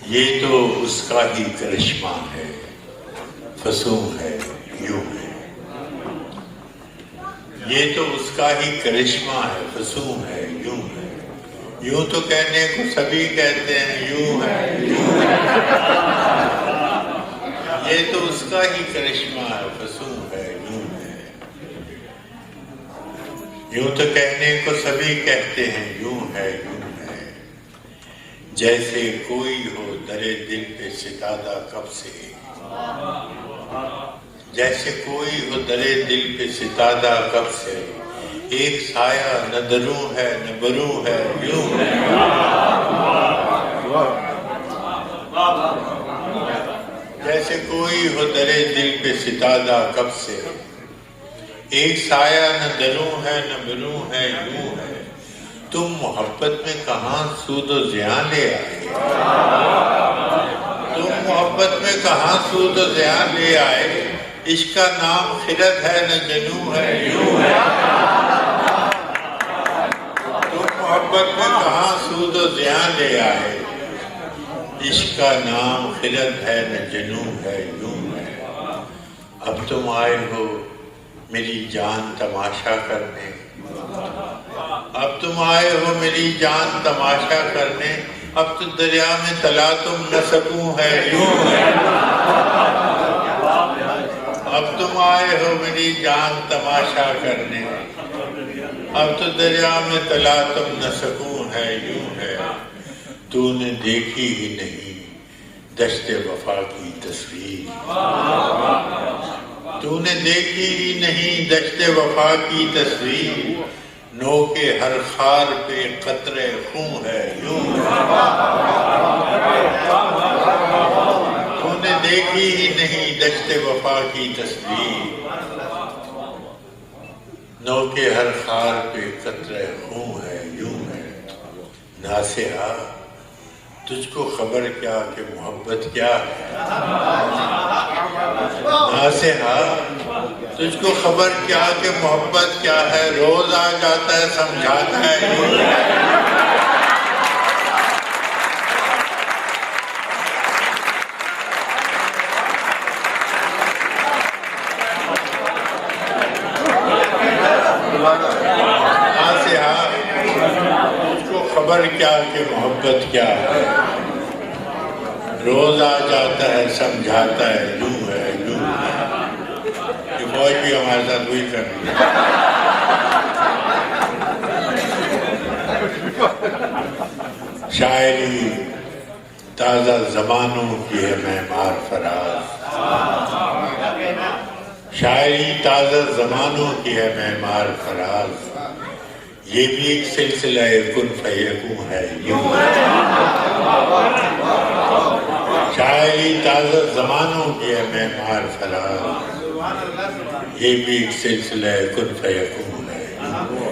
یہ تو اس کا ہی کرشمہ ہے، فسوں ہے یوں ہے۔ یہ تو اس کا ہی کرشمہ ہے، فسوں ہے یوں ہے۔ یوں تو کہنے کو سبھی کہتے ہیں، یوں ہے یوں ہے۔ یہ تو اس کا ہی کرشمہ ہے، فسوں ہے یوں ہے۔ یوں تو کہنے کو سبھی کہتے ہیں، یوں ہے یوں ہے۔ جیسے کوئی ہو درے دل پہ ستادہ کب سے، جیسے کوئی ہو درے دل پہ ستادہ کب سے، ایک سایہ نہ دروں ہے نہ بروں ہے یوں ہے۔ جیسے کوئی ہو درے دل پہ ستادہ کب سے، ایک سایہ نہ دروں ہے نہ بروں ہے یوں ہے۔ تم محبت میں کہاں سود و زیاں لے آئے، تم محبت میں کہاں سود و زیاں لے آئے، عشق کا نام خرد ہے نہ جنوں ہے یوں ہے۔ تم محبت میں کہاں سود و زیاں لے آئے، عشق کا نام خرد ہے نہ جنوں ہے یوں ہے۔ اب تم آئے ہو میری جان تماشا کرنے، اب تم آئے ہو میری جان تماشا کرنے، اب تو دریا میں تلا تم نہ سکوں ہے یوں ہے۔ اب تم آئے ہو میری جان تماشا کرنے، اب تو دریا میں تلا تم نہ سکوں ہے یوں ہے۔ تو نے دیکھی ہی نہیں دشت وفا کی تصویر، تو نے دیکھی ہی نہیں دشت وفا کی تصویر، نو کے ہر خار پہ قطرے خون ہے یوں ہے۔ تو نے دیکھی ہی نہیں دشت وفا کی تصویر، نو کے ہر خار پہ قطرے خون ہے یوں ہے۔ ناصحہ تجھ کو خبر کیا کہ محبت کیا ہے، ناصحہ تجھ کو خبر کیا کہ محبت کیا ہے، روز آ جاتا ہے سمجھاتا ہے یوں ہے۔ ناصحہ تجھ کو خبر کیا کہ محبت کیا ہے، روز آ جاتا ہے سمجھاتا ہے یوں ہے یوں ہے۔ یہ فوج بھی ہمارے ساتھ وہی کر رہی ہے۔ شاعری تازہ زمانوں کی ہے معمار فراز، شاعری تازہ زمانوں کی ہے معمار فراز، یہ بھی ایک سلسلہ کن فیکون ہے یوں ہے۔ شاعری تازہ زمانوں کی ہے معمار فراز، یہ بھی ایک سلسلہ کن فیکون ہے یوں ہے۔